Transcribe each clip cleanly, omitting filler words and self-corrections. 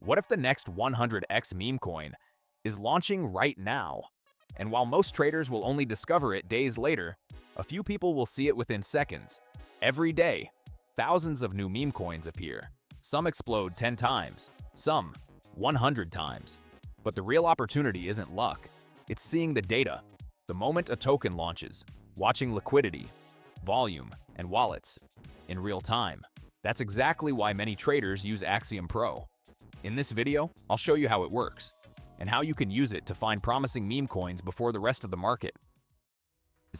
What if the next 100x meme coin is launching right now? And while most traders will only discover it days later, a few people will see it within seconds. Every day, thousands of new meme coins appear. Some explode 10 times, some 100 times. But the real opportunity isn't luck. It's seeing the data. The moment a token launches, watching liquidity, volume, and wallets in real time. That's exactly why many traders use Axiom Pro. In this video, I'll show you how it works, and how you can use it to find promising meme coins before the rest of the market.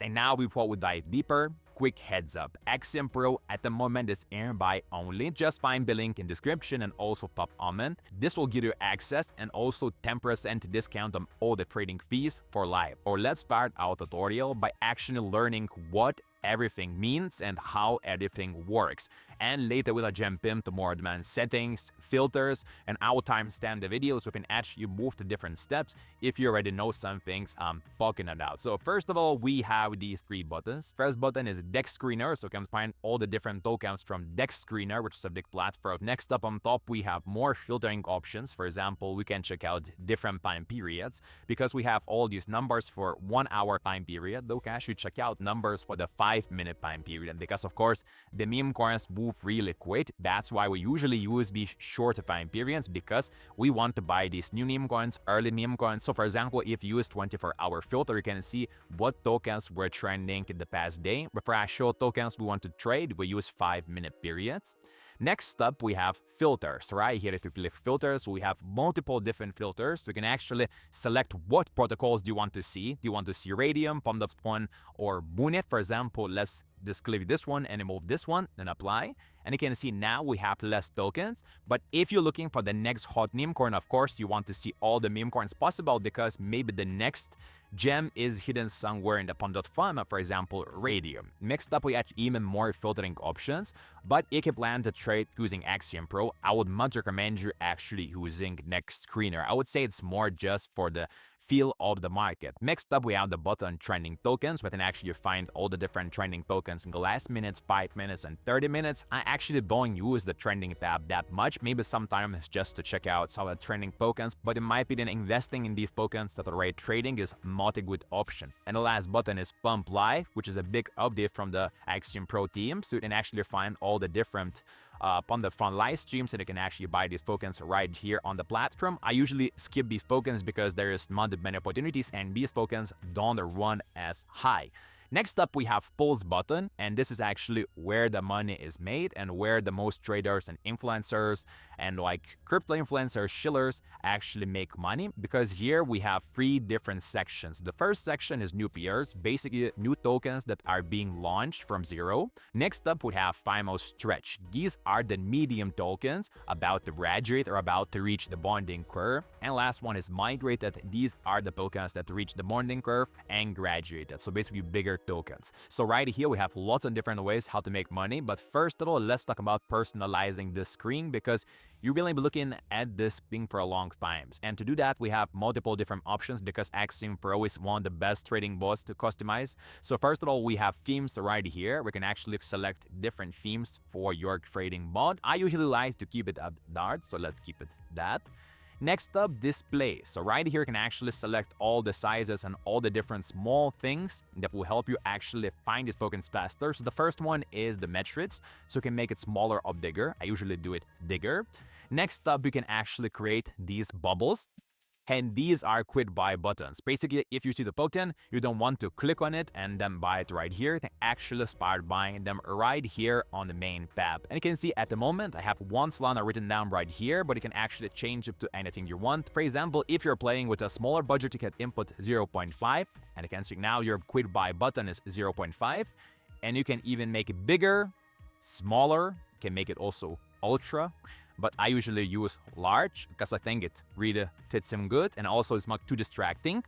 And now before we dive deeper, quick heads up, Axiom Pro at the moment is earned by only. Just find the link in description and also pop comment. This will give you access and also 10% discount on all the trading fees for life. Or let's start our tutorial by actually learning what everything means and how everything works. And later we'll jump into more advanced settings, filters, and I will timestamp the videos so we can actually move to different steps if you already know some things I'm talking about. So first of all, we have these three buttons. First button is Dexscreener, so you can find all the different tokens from Dexscreener, which is a big platform. Next up on top, we have more filtering options. For example, we can check out different time periods because we have all these numbers for 1 hour time period. Though we can actually check out numbers for the 5-minute time period. And because of course, the meme coins move really quick, that's why we usually use these shorter time periods, because we want to buy these new meme coins, early meme coins. So for example, if you use 24-hour filter, you can see what tokens were trending in the past day. But for actual tokens we want to trade, we use 5-minute periods. Next up, we have filters. Right here, to click filters, we have multiple different filters. So you can actually select what protocols do you want to see. Do you want to see Radium, Pump.Spawn, or Boonet? For example, let's just click this one and remove this one, then apply. And you can see now we have less tokens. But if you're looking for the next hot meme coin, of course, you want to see all the meme coins possible, because maybe the next gem is hidden somewhere in the Pump.Fun, for example, Radium. Next up, we have even more filtering options. But if you plan to trade using Axiom Pro, I would much recommend you actually using Dexscreener. I would say it's more just for the feel of the market. Next up, we have the button trending tokens, where you can actually find all the different trending tokens in the last minutes, 5 minutes, and 30 minutes. I actually don't use the trending tab that much. Maybe sometimes just to check out some of the trending tokens, but in my opinion, investing in these tokens that are already trading is not a good option. And the last button is Pump Live, which is a big update from the Axiom Pro team, so you can actually find all the different Pump.Fun live streams, and you can actually buy these tokens right here on the platform. I usually skip these tokens because there is not that many opportunities, and these tokens don't run as high. Next up, we have Pulse button, and this is actually where the money is made and where the most traders and influencers and like crypto influencers, shillers actually make money, because here we have 3 different sections. The first section is new peers, basically new tokens that are being launched from zero. Next up, we have Final Stretch. These are the medium tokens about to graduate or about to reach the bonding curve. And last one is Migrated. These are the tokens that reach the bonding curve and graduated, so basically bigger tokens. So right here we have lots of different ways how to make money, but first of all, let's talk about personalizing the screen, because you're really be looking at this thing for a long time. And to do that, we have multiple different options, because Axiom Pro is one of the best trading bots to customize. So first of all, we have themes right here. We can actually select different themes for your trading bot. I usually like to keep it at dark, so let's keep it that. Next up, display. So right here, you can actually select all the sizes and all the different small things that will help you actually find these tokens faster. So the first one is the metrics, so you can make it smaller or bigger. I usually do it bigger. Next up, you can actually create these bubbles. And these are quick buy buttons. Basically, if you see the token, you don't want to click on it and then buy it right here. You can actually start buying them right here on the main tab. And you can see at the moment, I have 1 Solana written down right here, but you can actually change it to anything you want. For example, if you're playing with a smaller budget, you can input 0.5. And you can see now your quick buy button is 0.5. And you can even make it bigger, smaller. You can make it also ultra. But I usually use large because I think it really fits him good, and also it's not too distracting.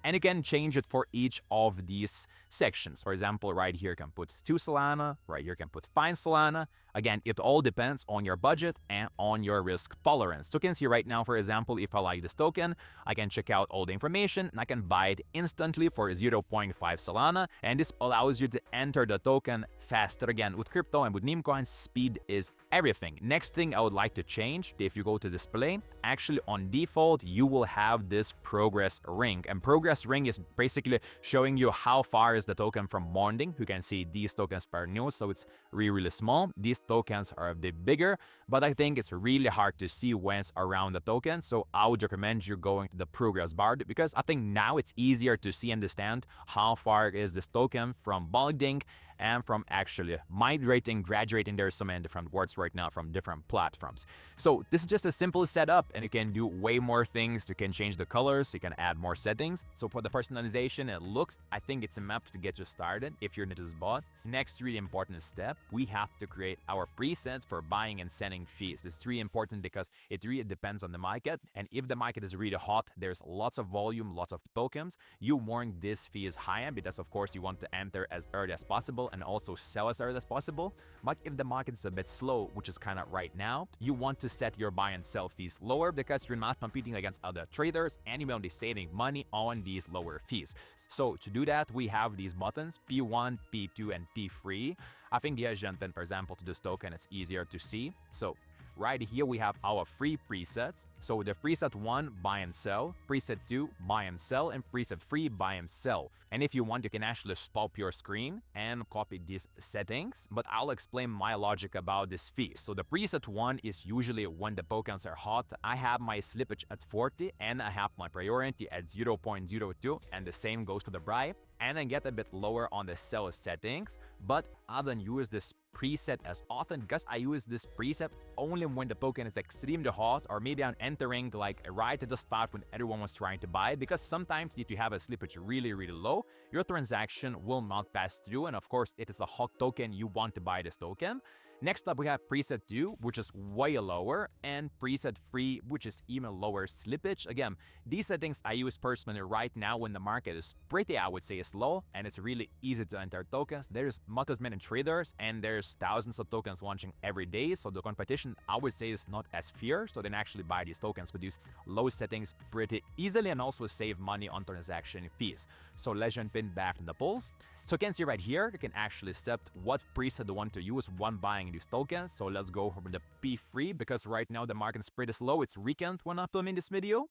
And you can change it for each of these sections. For example, right here you can put 2 Solana, right here you can put 5 Solana. Again, it all depends on your budget and on your risk tolerance. So you can see right now, for example, if I like this token, I can check out all the information and I can buy it instantly for 0.5 Solana. And this allows you to enter the token faster. Again, with crypto and with Memecoins, speed is everything. Next thing I would like to change, if you go to display, actually on default, you will have this progress ring. And progress ring is basically showing you how far is the token from bonding. You can see these tokens are new, so it's really small. These tokens are a bit bigger, but I think it's really hard to see when it's around the token. So I would recommend you going to the progress bar, because I think now it's easier to see and understand how far is this token from bonding and from actually migrating, graduating. There's so many different words right now from different platforms. So this is just a simple setup, and you can do way more things. You can change the colors, you can add more settings. So for the personalization, it looks, I think it's enough to get you started if you're new to this bot. Next really important step, we have to create our presets for buying and selling fees. This is really important because it really depends on the market. And if the market is really hot, there's lots of volume, lots of tokens, you want this fee is higher, because of course you want to enter as early as possible and also sell as early as possible. But if the market is a bit slow, which is kind of right now, you want to set your buy and sell fees lower, because you're not competing against other traders and you're only saving money on these lower fees. So to do that, we have these buttons, P1, P2, and P3. I think the agent, for example, to this token, it's easier to see. So right here we have our free presets. So the preset 1, buy and sell, preset 2, buy and sell, and preset 3, buy and sell. And if you want, you can actually stop your screen and copy these settings, but I'll explain my logic about this fee. So the preset 1 is usually when the tokens are hot. I have my slippage at 40 and I have my priority at 0.02, and the same goes to the buy. And then get a bit lower on the sell settings, but I don't use this preset as often, because I use this preset only when the token is extremely hot, or maybe I'm entering like right at the spot when everyone was trying to buy, because sometimes if you have a slippage really low, your transaction will not pass through, and of course it is a hot token, you want to buy this token. Next up, we have preset 2, which is way lower, and preset 3, which is even lower slippage. Again, these settings I use personally right now when the market is pretty, I would say, slow, and it's really easy to enter tokens. There's not as many traders, and there's thousands of tokens launching every day, so the competition, I would say, is not as fierce, so they can actually buy these tokens with these low settings pretty easily, and also save money on transaction fees. So let's jump in back to the polls. So you can see right here, you can actually set what preset you want to use when buying these tokens. So let's go for the P3, because right now the market is pretty slow. It's weekend when I'm filming this video.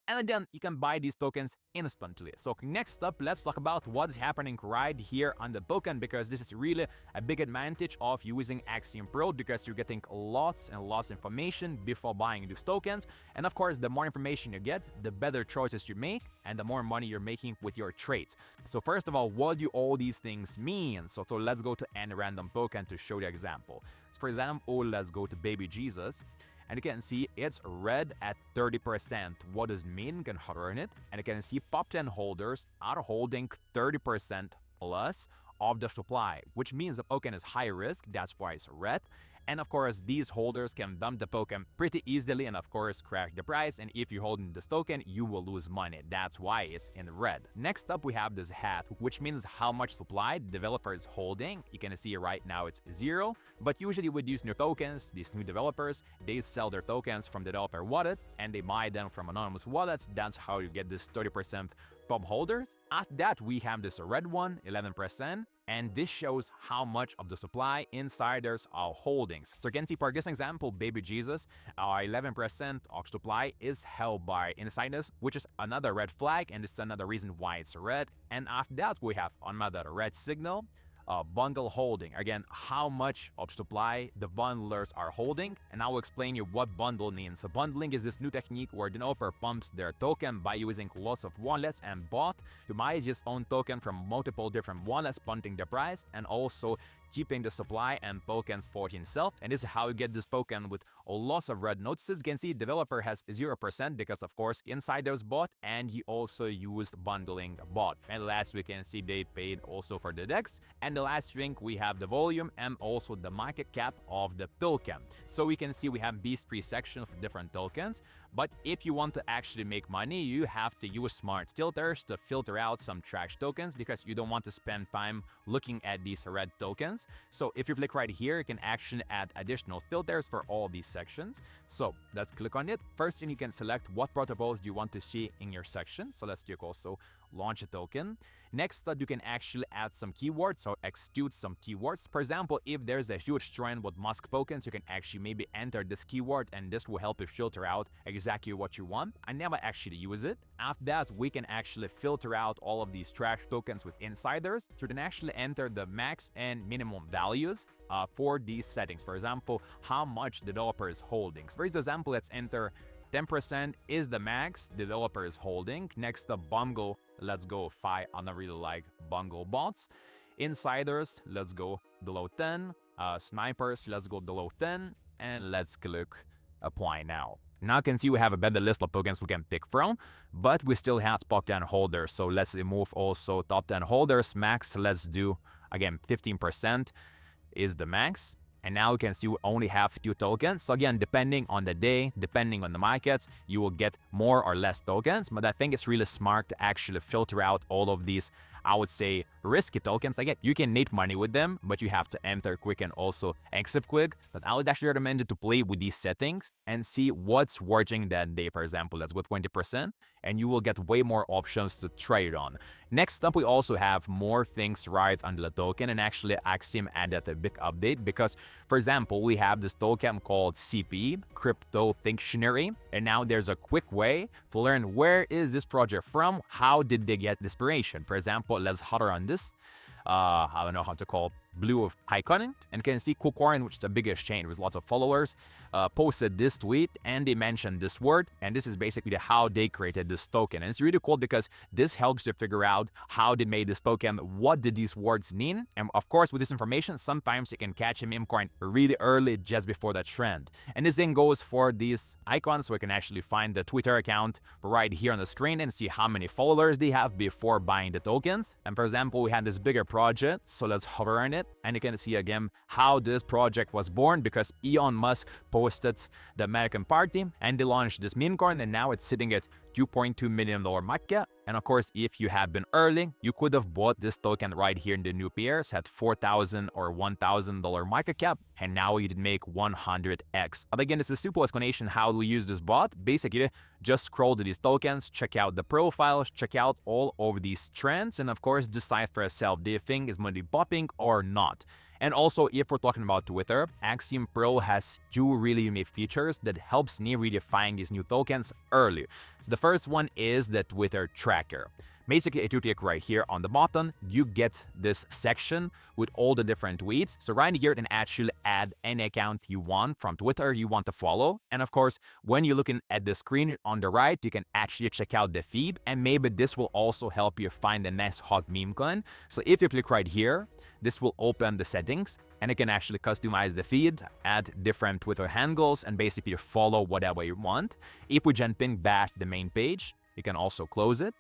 And then you can buy these tokens instantly. So next up, let's talk about what's happening right here on the token, because this is really a big advantage of using Axiom Pro, because you're getting lots and lots of information before buying these tokens. And of course, the more information you get, the better choices you make and the more money you're making with your trades. So first of all, what do all these things mean? So let's go to any random token to show the example. So for example, let's go to Baby Jesus. And you can see it's red at 30%. What does it mean? You can hover on it. And you can see top 10 holders are holding 30% plus of the supply, which means the token is high risk. That's why it's red. And of course, these holders can dump the token pretty easily and of course crash the price. And if you're holding this token, you will lose money. That's why it's in red. Next up, we have this hat, which means how much supply the developer is holding. You can see right now it's 0. But usually with these new tokens, these new developers, they sell their tokens from the developer wallet and they buy them from anonymous wallets. That's how you get this 30% top holders. After that, we have this red one, 11%. And this shows how much of the supply insiders are holding. So you can see, for this example, Baby Jesus, our 11% of supply is held by insiders, which is another red flag, and this is another reason why it's red. And after that, we have another red signal. Bundle holding, again, how much of supply the bundlers are holding, and I will explain you what bundle means. So bundling is this new technique where the developer pumps their token by using lots of wallets and bot to buy his own token from multiple different wallets, punting the price and also keeping the supply and tokens for himself. And this is how you get this token with lots of red notices. You can see developer has 0% because of course insiders bought and he also used bundling bot. And last we can see they paid also for the DEX. And the last thing we have the volume and also the market cap of the token. So we can see we have these three sections for different tokens. But if you want to actually make money, you have to use smart filters to filter out some trash tokens because you don't want to spend time looking at these red tokens. tokens. So if you click right here, you can actually add additional filters for all these sections. So let's click on it. First, you can select what protocols do you want to see in your section. So let's click also launch a token. Next up, you can actually add some keywords or execute some keywords. For example, if there's a huge trend with Musk tokens, you can actually maybe enter this keyword and this will help you filter out exactly what you want. I never actually use it. After that, we can actually filter out all of these trash tokens with insiders. So you can actually enter the max and minimum values for these settings. For example, how much developer is holding. So for example, let's enter 10% is the max developer is holding. Next up, Bungle, let's go 5. I don't really like Bungle bots. Insiders, let's go below 10. Snipers, let's go below 10. And let's click apply now. Now you can see we have a better list of tokens we can pick from, but we still have top 10 holders. So let's remove also top 10 holders. Max, let's do again 15% is the max. And now you can see we only have 2 tokens. So again, depending on the day, depending on the markets, you will get more or less tokens. But I think it's really smart to actually filter out all of these, I would say, risky tokens. Again, you can make money with them, but you have to enter quick and also exit quick. But I would actually recommend you to play with these settings and see what's working that day. For example, let's go 20%, and you will get way more options to trade on. Next up, we also have more things right under the token, and actually Axiom added a big update because, for example, we have this token called CP, Crypto Dictionary, and now there's a quick way to learn where is this project from, how did they get inspiration. For example, let's hover on this. I don't know how to call blue icon, and you can see KuCoin, which is the biggest chain with lots of followers, posted this tweet and they mentioned this word, and this is basically how they created this token. And it's really cool because this helps you figure out how they made this token, what did these words mean, and of course with this information sometimes you can catch a meme coin really early just before the trend. And this thing goes for these icons, so we can actually find the Twitter account right here on the screen and see how many followers they have before buying the tokens. And for example, we had this bigger project, so let's hover on it. And you can see again how this project was born because Elon Musk posted the American Party and they launched this meme coin, and now it's sitting at $2.2 million market cap. And of course, if you have been early, you could have bought this token right here in the new pairs at $4,000 or $1,000 market cap, and now you did make 100x. But again, it's a simple explanation how to use this bot. Basically, just scroll to these tokens, check out the profiles, check out all of these trends, and of course, decide for yourself, do you think is money popping or not? And also, if we're talking about Twitter, Axiom Pro has 2 really unique features that helps me really find these new tokens early. So the first one is the Twitter tracker. Basically, if you click right here on the button, you get this section with all the different tweets. So right here, you can actually add any account you want from Twitter you want to follow. And of course, when you're looking at the screen on the right, you can actually check out the feed, and maybe this will also help you find the next hot meme coin. So if you click right here, this will open the settings, and you can actually customize the feed, add different Twitter handles, and basically follow whatever you want. If we jump in back to the main page, you can also close it.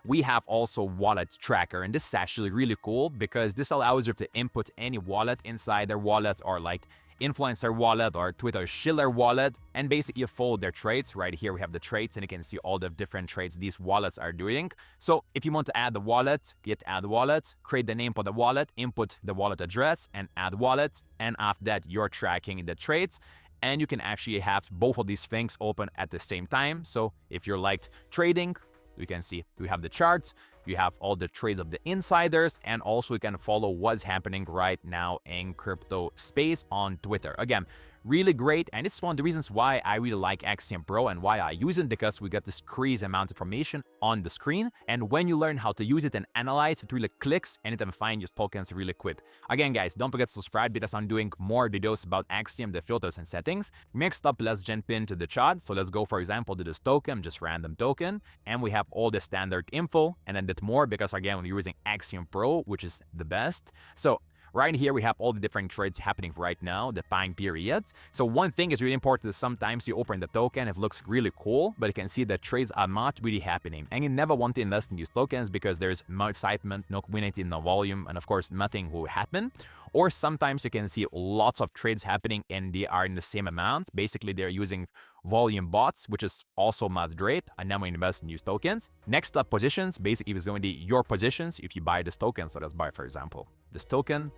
We have also wallet tracker, and this is actually really cool because this allows you to input any wallet inside their wallet, or like influencer wallet or Twitter Schiller wallet, and basically follow their trades. Right here we have the trades, and you can see all the different trades these wallets are doing. So if you want to add the wallet, hit add wallet, create the name for the wallet, input the wallet address and add wallet, and after that you're tracking the trades. And you can actually have both of these things open at the same time. So if you're like trading, you can see we have the charts, you have all the trades of the insiders, and also you can follow what's happening right now in crypto space on Twitter. Again, really great, and it's one of the reasons why I really like Axiom Pro and why I use it, because we got this crazy amount of information on the screen, and when you learn how to use it and analyze, it really clicks and it can find your tokens really quick. Again guys, don't forget to subscribe because I'm doing more videos about Axiom, the filters and settings. Next up, let's jump into the chart. So let's go, for example, to this token, just random token, and we have all the standard info and a bit more because again, we're using Axiom Pro, which is the best. So right here, we have all the different trades happening right now, the time periods. So one thing is really important is sometimes you open the token, it looks really cool, but you can see that trades are not really happening. And you never want to invest in these tokens because there's no excitement, no community, no volume, and of course, nothing will happen. Or sometimes you can see lots of trades happening and they are in the same amount. Basically, they're using volume bots, which is also not great. I never invest in these tokens. Next up, positions. Basically, it's going to be your positions if you buy this token. So let's buy, for example, this token.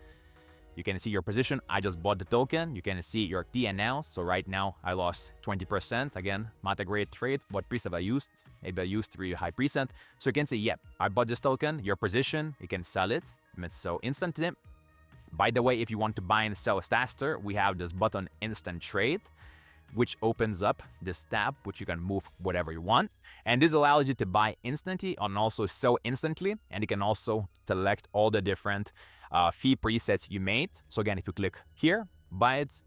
You can see your position. I just bought the token. You can see your TNL. So right now I lost 20%. Again, not a great trade. What preset I used? Maybe I used really high preset. So you can say, yep, I bought this token. Your position, you can sell it. It's so instant. By the way, if you want to buy and sell faster, we have this button Instant Trade, which opens up this tab, which you can move whatever you want. And this allows you to buy instantly and also sell instantly. And you can also select all the different fee presets you made. So again, if you click here, buy it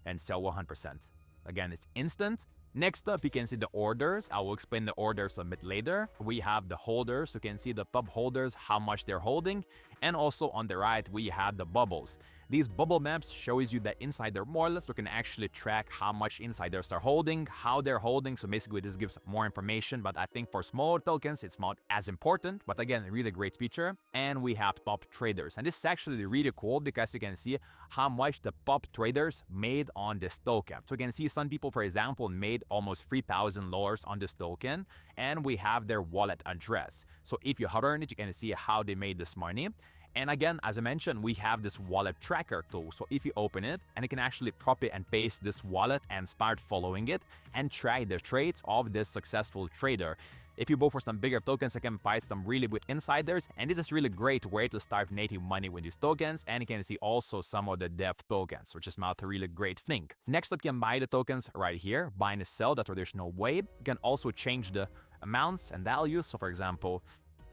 and sell 100%. Again, it's instant. Next up, you can see the orders. I will explain the orders a bit later. We have the holders. You can see the pub holders, how much they're holding. And also on the right, we have the bubbles. These bubble maps shows you that insider more or less, you can actually track how much insiders are holding, how they're holding. So basically this gives more information, but I think for smaller tokens, it's not as important. But again, a really great feature. And we have pop traders. And this is actually really cool because you can see how much the pop traders made on this token. So you can see some people, for example, made almost $3,000 on this token. And we have their wallet address. So if you hover on it, you can see how they made this money. And again, as I mentioned, we have this wallet tracker tool. So if you open it, and you can actually copy and paste this wallet and start following it and track the trades of this successful trader. If you go for some bigger tokens, you can buy some really good insiders. And this is really great way to start making money with these tokens. And you can see also some of the dev tokens, which is not a really great thing. So next up, you can buy the tokens right here, buy and sell the traditional way. You can also change the amounts and values. So for example,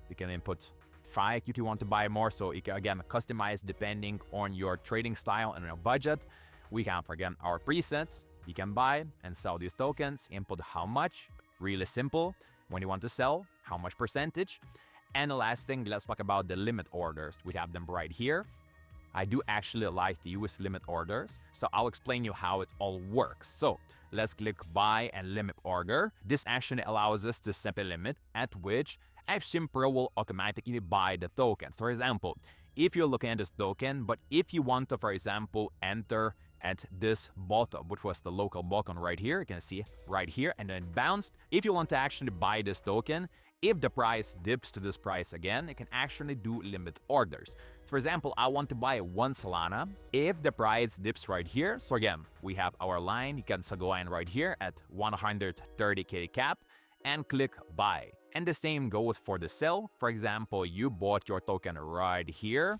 you can input 5 if you want to buy more. So you can again customize depending on your trading style and your budget. We have again our presets. You can buy and sell these tokens, input how much, really simple. When you want to sell, how much percentage. And the last thing, let's talk about the limit orders. We have them right here. I do actually like to use limit orders, so I'll explain you how it all works. So let's click buy and limit order. This actually allows us to set a limit at which Axiom Pro will automatically buy the tokens. For example, if you're looking at this token, but if you want to, for example, enter at this bottom, which was the local bottom right here, you can see right here, and then bounced. If you want to actually buy this token, if the price dips to this price again, it can actually do limit orders. So for example, I want to buy 1 Solana. If the price dips right here, so again, we have our line, you can go in right here at 130k cap and click buy. And the same goes for the sell. For example, you bought your token right here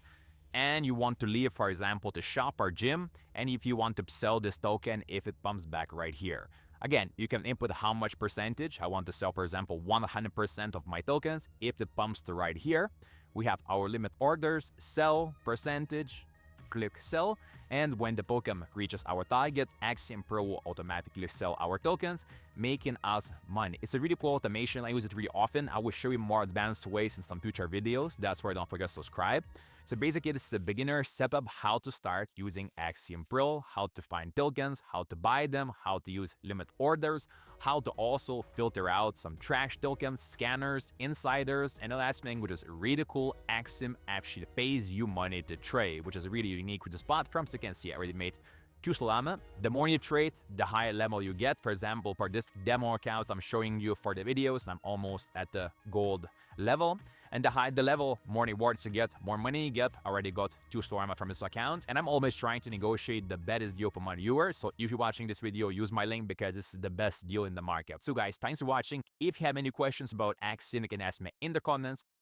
and you want to leave, for example, to shop or gym. And if you want to sell this token, if it pumps back right here. Again, you can input how much percentage. I want to sell, for example, 100% of my tokens. If it pumps to right here, we have our limit orders, sell percentage, click sell. And when the token reaches our target, Axiom Pro will automatically sell our tokens, making us money. It's a really cool automation. I use it really often. I will show you more advanced ways in some future videos. That's why don't forget to subscribe. So basically, this is a beginner setup, how to start using Axiom Pro, how to find tokens, how to buy them, how to use limit orders, how to also filter out some trash tokens, scanners, insiders, and the last thing, which is really cool, Axiom actually pays you money to trade, which is really unique with this platform. So you can see I already made 2 Solana. The more you trade, the higher level you get. For example, for this demo account I'm showing you for the videos, I'm almost at the gold level. And the higher the level, more rewards you get, more money you get. I already got 2 Solana from this account, and I'm always trying to negotiate the best deal for my viewers. So if you're watching this video, use my link because this is the best deal in the market. So guys, thanks for watching. If you have any questions about Axiom, you can ask me in the comments.